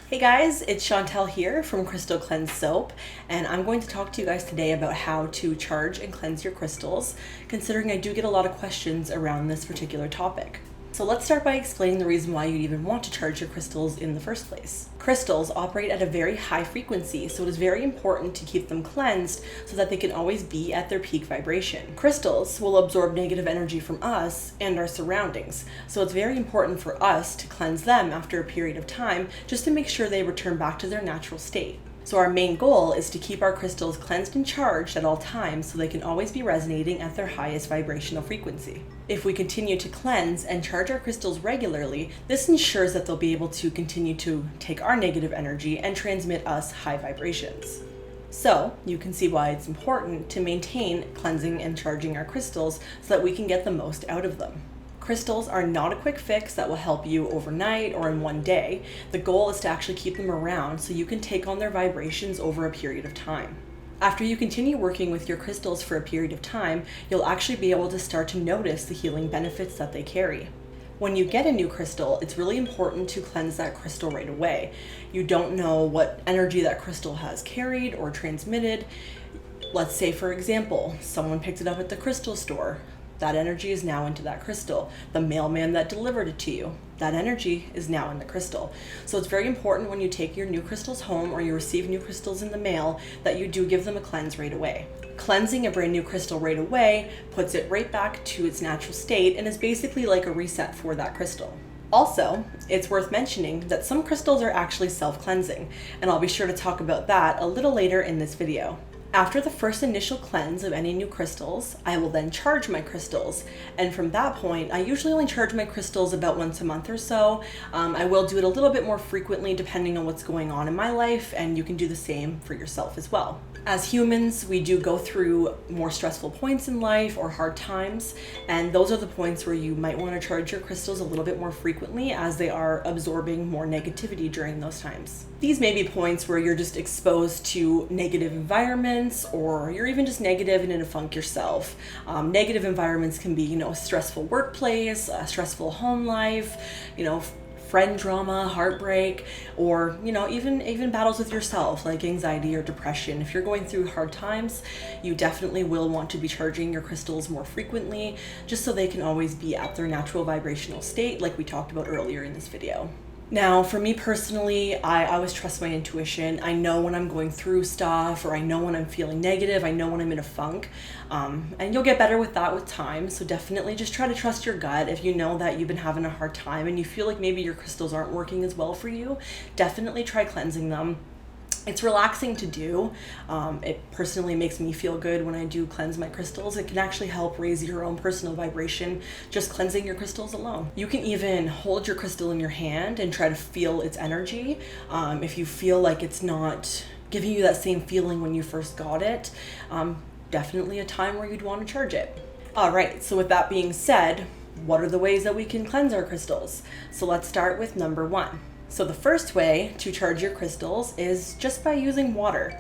Hey guys, it's Chantel here from Crystal Cleanse Soap, and I'm going to talk to you guys today about how to charge and cleanse your crystals, considering I do get a lot of questions around this particular topic. So let's start by explaining the reason why you'd even want to charge your crystals in the first place. Crystals operate at a very high frequency, so it is very important to keep them cleansed so that they can always be at their peak vibration. Crystals will absorb negative energy from us and our surroundings, so it's very important for us to cleanse them after a period of time just to make sure they return back to their natural state. So our main goal is to keep our crystals cleansed and charged at all times so they can always be resonating at their highest vibrational frequency. If we continue to cleanse and charge our crystals regularly, this ensures that they'll be able to continue to take our negative energy and transmit us high vibrations. So you can see why it's important to maintain cleansing and charging our crystals so that we can get the most out of them. Crystals are not a quick fix that will help you overnight or in one day. The goal is to actually keep them around so you can take on their vibrations over a period of time. After you continue working with your crystals for a period of time, you'll actually be able to start to notice the healing benefits that they carry. When you get a new crystal, it's really important to cleanse that crystal right away. You don't know what energy that crystal has carried or transmitted. Let's say, for example, someone picked it up at the crystal store. That energy is now into that crystal. The mailman that delivered it to you, that energy is now in the crystal. So it's very important when you take your new crystals home or you receive new crystals in the mail that you do give them a cleanse right away. Cleansing a brand new crystal right away puts it right back to its natural state and is basically like a reset for that crystal. Also, it's worth mentioning that some crystals are actually self-cleansing, and I'll be sure to talk about that a little later in this video. After the first initial cleanse of any new crystals, I will then charge my crystals. And from that point, I usually only charge my crystals about once a month or so. I will do it a little bit more frequently depending on what's going on in my life, and you can do the same for yourself as well. As humans, we do go through more stressful points in life or hard times, and those are the points where you might want to charge your crystals a little bit more frequently as they are absorbing more negativity during those times. These may be points where you're just exposed to negative environments, or you're even just negative and in a funk yourself. Negative environments can be, a stressful workplace, a stressful home life, friend drama, heartbreak, or even battles with yourself like anxiety or depression. If you're going through hard times, you definitely will want to be charging your crystals more frequently just so they can always be at their natural vibrational state like we talked about earlier in this video. Now, for me personally, I always trust my intuition. I know when I'm going through stuff, or I know when I'm feeling negative, I know when I'm in a funk, and you'll get better with that with time. So definitely just try to trust your gut. If you know that you've been having a hard time and you feel like maybe your crystals aren't working as well for you, definitely try cleansing them. It's relaxing to do. It personally makes me feel good when I do cleanse my crystals. It can actually help raise your own personal vibration, just cleansing your crystals alone. You can even hold your crystal in your hand and try to feel its energy. If you feel like it's not giving you that same feeling when you first got it, definitely a time where you'd want to charge it. All right, so with that being said, what are the ways that we can cleanse our crystals? So let's start with number 1. So the first way to charge your crystals is just by using water.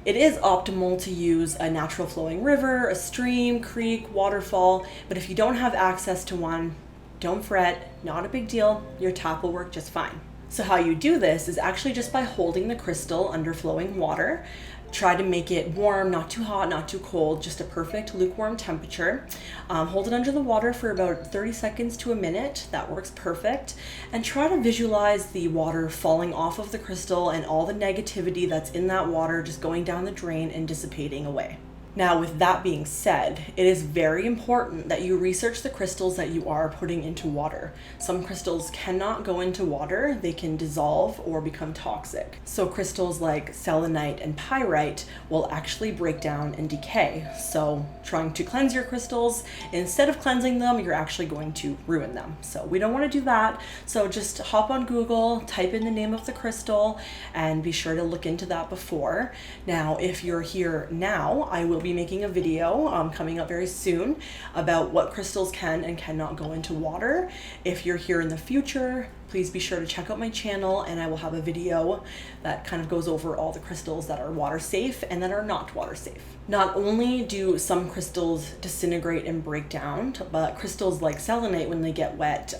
It is optimal to use a natural flowing river, a stream, creek, waterfall, but if you don't have access to one, don't fret, not a big deal, your tap will work just fine. So how you do this is actually just by holding the crystal under flowing water. Try to make it warm, not too hot, not too cold, just a perfect lukewarm temperature. Hold it under the water for about 30 seconds to a minute. That works perfect. And try to visualize the water falling off of the crystal and all the negativity that's in that water just going down the drain and dissipating away. Now, with that being said, it is very important that you research the crystals that you are putting into water. Some crystals cannot go into water, they can dissolve or become toxic. So crystals like selenite and pyrite will actually break down and decay. So trying to cleanse your crystals, instead of cleansing them, you're actually going to ruin them. So we don't want to do that. So just hop on Google, type in the name of the crystal, and be sure to look into that before. Now, if you're here now, I will be making a video coming up very soon about what crystals can and cannot go into water. If you're here in the future, please be sure to check out my channel, and I will have a video that kind of goes over all the crystals that are water safe and that are not water safe. Not only do some crystals disintegrate and break down, but crystals like selenite, when they get wet,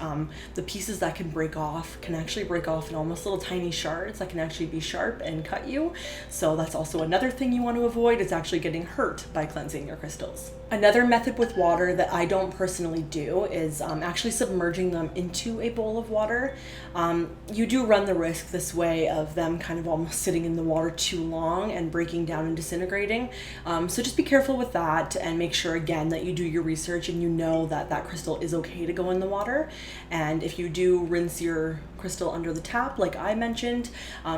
the pieces that can break off can actually break off in almost little tiny shards that can actually be sharp and cut you. So that's also another thing you want to avoid, is actually getting hurt by cleansing your crystals. Another method with water that I don't personally do is actually submerging them into a bowl of water. You do run the risk this way of them kind of almost sitting in the water too long and breaking down and disintegrating. So just be careful with that, and make sure again that you do your research and you know that that crystal is okay to go in the water. And if you do rinse your crystal under the tap, like I mentioned,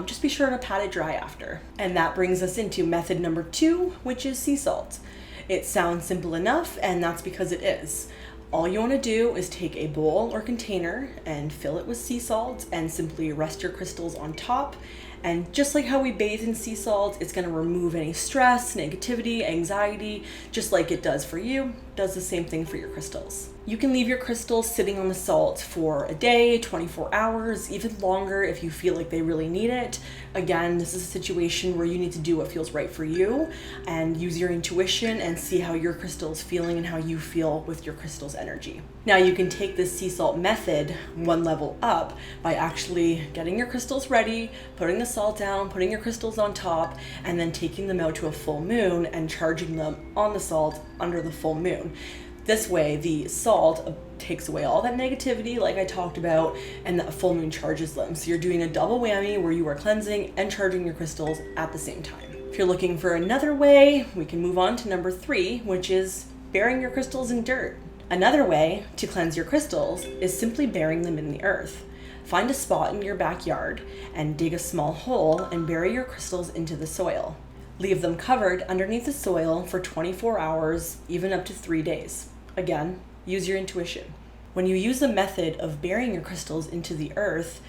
just be sure to pat it dry after. And that brings us into method number 2, which is sea salt. It sounds simple enough, and that's because it is. All you want to do is take a bowl or container and fill it with sea salt and simply rest your crystals on top. And just like how we bathe in sea salt, it's going to remove any stress, negativity, anxiety, just like it does for you. It does the same thing for your crystals. You can leave your crystals sitting on the salt for a day, 24 hours, even longer if you feel like they really need it. Again, this is a situation where you need to do what feels right for you and use your intuition and see how your crystal is feeling and how you feel with your crystal's energy. Now you can take this sea salt method one level up by actually getting your crystals ready, putting the salt down, putting your crystals on top, and then taking them out to a full moon and charging them on the salt under the full moon. This way, the salt takes away all that negativity, like I talked about, and the full moon charges them. So you're doing a double whammy where you are cleansing and charging your crystals at the same time. If you're looking for another way, we can move on to number 3, which is burying your crystals in dirt. Another way to cleanse your crystals is simply burying them in the earth. Find a spot in your backyard and dig a small hole and bury your crystals into the soil. Leave them covered underneath the soil for 24 hours, even up to 3 days. Again, use your intuition. When you use the method of burying your crystals into the earth's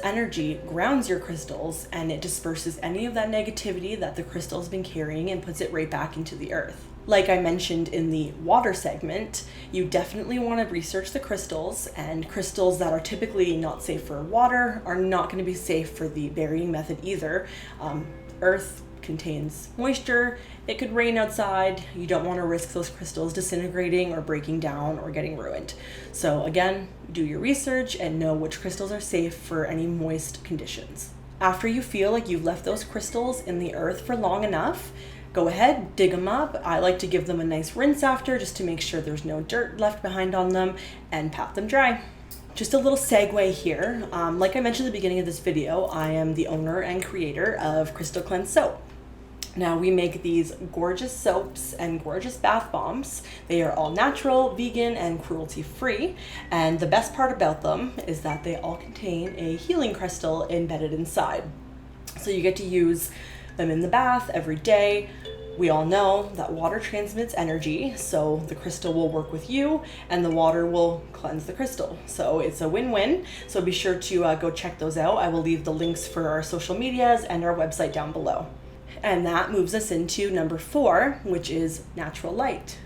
energy grounds your crystals, and it disperses any of that negativity that the crystal's been carrying and puts it right back into the earth. Like I mentioned in the water segment, you definitely want to research the crystals, and crystals that are typically not safe for water are not going to be safe for the burying method either. Earth contains moisture, it could rain outside, you don't want to risk those crystals disintegrating or breaking down or getting ruined. So again, do your research and know which crystals are safe for any moist conditions. After you feel like you've left those crystals in the earth for long enough, go ahead, dig them up. I like to give them a nice rinse after, just to make sure there's no dirt left behind on them, and pat them dry. Just a little segue here. Like I mentioned at the beginning of this video, I am the owner and creator of Crystal Cleanse Soap. Now we make these gorgeous soaps and gorgeous bath bombs. They are all natural, vegan, and cruelty-free. And the best part about them is that they all contain a healing crystal embedded inside. So you get to use them in the bath every day. We all know that water transmits energy, so the crystal will work with you and the water will cleanse the crystal. So it's a win-win. So be sure to go check those out. I will leave the links for our social medias and our website down below. And that moves us into number 4, which is natural light.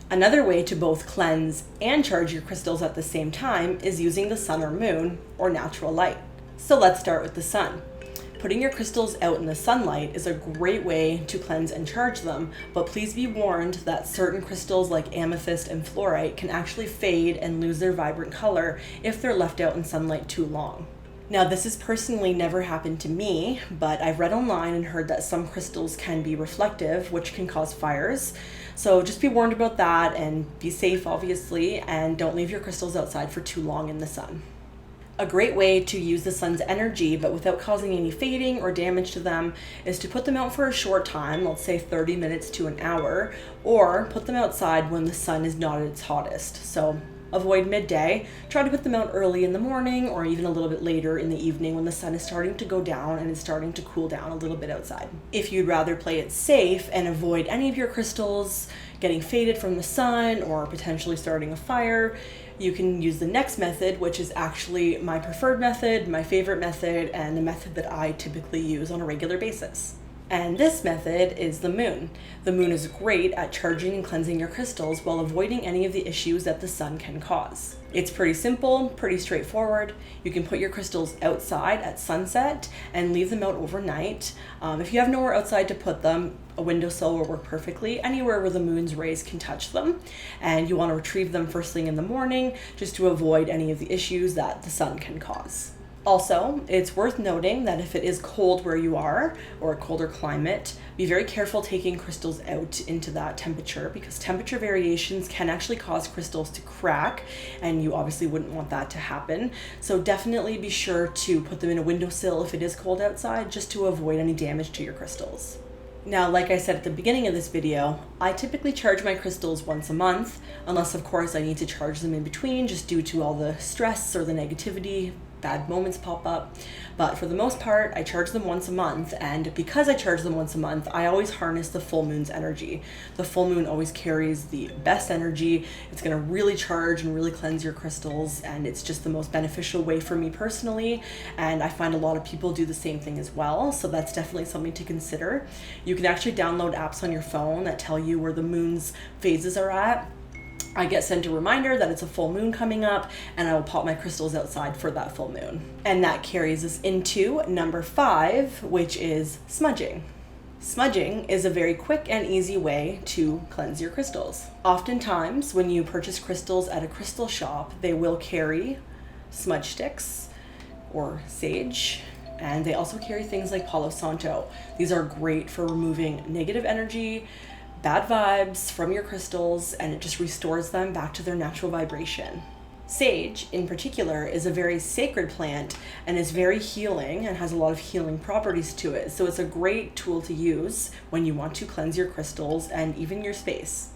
Another way to both cleanse and charge your crystals at the same time is using the sun or moon, or natural light. So let's start with the sun. Putting your crystals out in the sunlight is a great way to cleanse and charge them, but please be warned that certain crystals like amethyst and fluorite can actually fade and lose their vibrant color if they're left out in sunlight too long. Now, this has personally never happened to me, but I've read online and heard that some crystals can be reflective, which can cause fires. So just be warned about that, and be safe, obviously, and don't leave your crystals outside for too long in the sun. A great way to use the sun's energy, but without causing any fading or damage to them, is to put them out for a short time, let's say 30 minutes to an hour, or put them outside when the sun is not at its hottest. So avoid midday, try to put them out early in the morning or even a little bit later in the evening when the sun is starting to go down and it's starting to cool down a little bit outside. If you'd rather play it safe and avoid any of your crystals getting faded from the sun or potentially starting a fire, you can use the next method, which is actually my preferred method, my favorite method, and the method that I typically use on a regular basis. And this method is the moon. The moon is great at charging and cleansing your crystals while avoiding any of the issues that the sun can cause. It's pretty simple, pretty straightforward. You can put your crystals outside at sunset and leave them out overnight. If you have nowhere outside to put them, a windowsill will work perfectly, anywhere where the moon's rays can touch them. And you want to retrieve them first thing in the morning just to avoid any of the issues that the sun can cause. Also, it's worth noting that if it is cold where you are, or a colder climate, be very careful taking crystals out into that temperature, because temperature variations can actually cause crystals to crack, and you obviously wouldn't want that to happen. So definitely be sure to put them in a windowsill if it is cold outside, just to avoid any damage to your crystals. Now, like I said at the beginning of this video, I typically charge my crystals once a month, unless of course I need to charge them in between just due to all the stress or the negativity, bad moments pop up. But for the most part, I charge them once a month, and because I charge them once a month, I always harness the full moon's energy. The full moon always carries the best energy. It's gonna really charge and really cleanse your crystals, and it's just the most beneficial way for me personally, and I find a lot of people do the same thing as well, so that's definitely something to consider. You can actually download apps on your phone that tell you where the moon's phases are at. I get sent a reminder that it's a full moon coming up, and I will pop my crystals outside for that full moon. And that carries us into number 5, which is smudging. Smudging is a very quick and easy way to cleanse your crystals. Oftentimes, when you purchase crystals at a crystal shop, they will carry smudge sticks or sage, and they also carry things like Palo Santo. These are great for removing negative energy, bad vibes from your crystals, and it just restores them back to their natural vibration. Sage, in particular, is a very sacred plant and is very healing and has a lot of healing properties to it. So it's a great tool to use when you want to cleanse your crystals and even your space.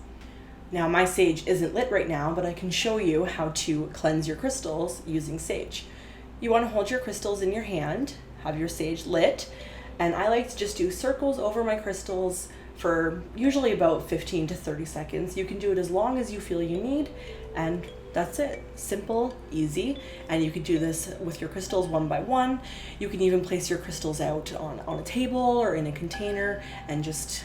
Now, my sage isn't lit right now, but I can show you how to cleanse your crystals using sage. You want to hold your crystals in your hand, have your sage lit, and I like to just do circles over my crystals for usually about 15 to 30 seconds. You can do it as long as you feel you need, and that's it. Simple, easy, and you can do this with your crystals one by one. You can even place your crystals out on a table or in a container and just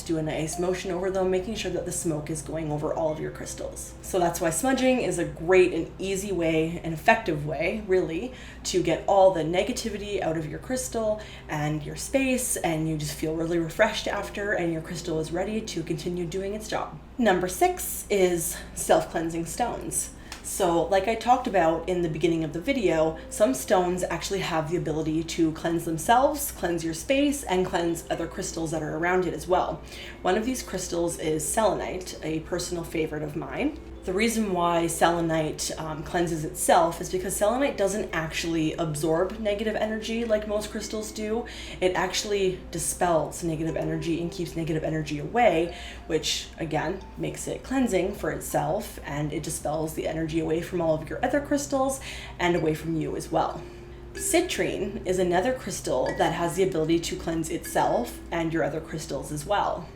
do a nice motion over them, making sure that the smoke is going over all of your crystals. So that's why smudging is a great and easy way, an effective way, really, to get all the negativity out of your crystal and your space, and you just feel really refreshed after, and your crystal is ready to continue doing its job. Number 6 is self-cleansing stones. So like I talked about in the beginning of the video, some stones actually have the ability to cleanse themselves, cleanse your space, and cleanse other crystals that are around it as well. One of these crystals is selenite, a personal favorite of mine. The reason why selenite cleanses itself is because selenite doesn't actually absorb negative energy like most crystals do. It actually dispels negative energy and keeps negative energy away, which again makes it cleansing for itself, and it dispels the energy away from all of your other crystals and away from you as well. Citrine is another crystal that has the ability to cleanse itself and your other crystals as well.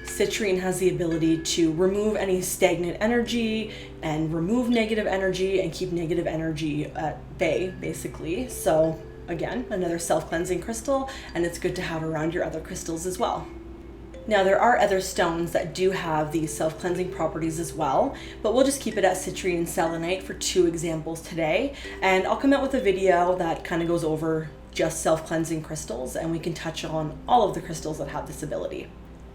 Citrine has the ability to remove any stagnant energy and remove negative energy and keep negative energy at bay, basically. So again, another self-cleansing crystal, and it's good to have around your other crystals as well. Now, there are other stones that do have these self-cleansing properties as well, but we'll just keep it at citrine and selenite for 2 examples today, and I'll come out with a video that kind of goes over just self-cleansing crystals, and we can touch on all of the crystals that have this ability.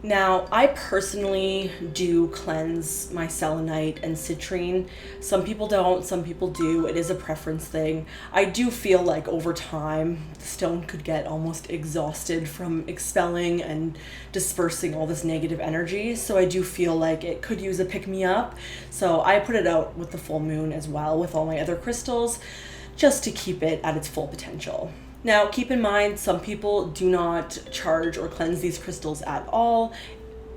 Now, I personally do cleanse my selenite and citrine. Some people don't, some people do. It is a preference thing. I do feel like over time, the stone could get almost exhausted from expelling and dispersing all this negative energy. So I do feel like it could use a pick-me-up. So I put it out with the full moon as well with all my other crystals, just to keep it at its full potential. Now, keep in mind, some people do not charge or cleanse these crystals at all.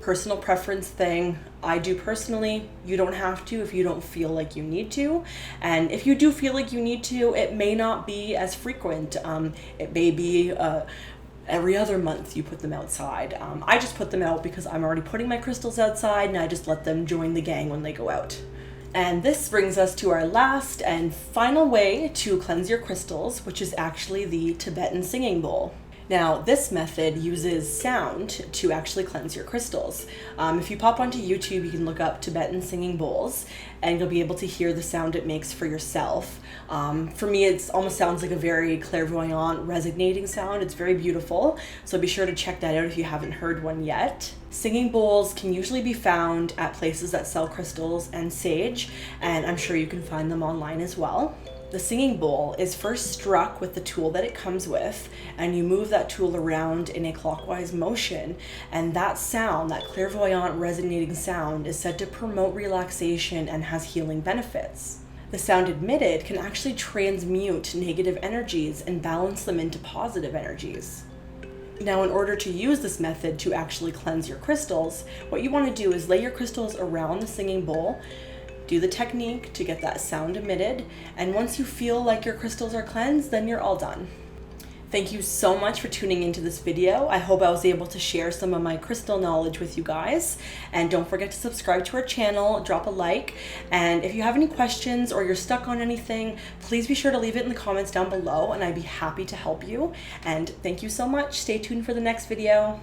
Personal preference thing. I do personally. You don't have to if you don't feel like you need to. And if you do feel like you need to, it may not be as frequent. It may be every other month you put them outside. I just put them out because I'm already putting my crystals outside, and I just let them join the gang when they go out. And this brings us to our last and final way to cleanse your crystals, which is actually the Tibetan singing bowl. Now, this method uses sound to actually cleanse your crystals. If you pop onto YouTube, you can look up Tibetan singing bowls, and you'll be able to hear the sound it makes for yourself. For me, it almost sounds like a very clairvoyant, resonating sound. It's very beautiful, so be sure to check that out if you haven't heard one yet. Singing bowls can usually be found at places that sell crystals and sage, and I'm sure you can find them online as well. The singing bowl is first struck with the tool that it comes with, and you move that tool around in a clockwise motion, and that sound, that clairvoyant resonating sound, is said to promote relaxation and has healing benefits. The sound emitted can actually transmute negative energies and balance them into positive energies. Now, in order to use this method to actually cleanse your crystals, what you want to do is lay your crystals around the singing bowl, do the technique to get that sound emitted, and once you feel like your crystals are cleansed, then you're all done. Thank you so much for tuning into this video. I hope I was able to share some of my crystal knowledge with you guys. And don't forget to subscribe to our channel, drop a like, and if you have any questions or you're stuck on anything, please be sure to leave it in the comments down below, and I'd be happy to help you. And thank you so much. Stay tuned for the next video.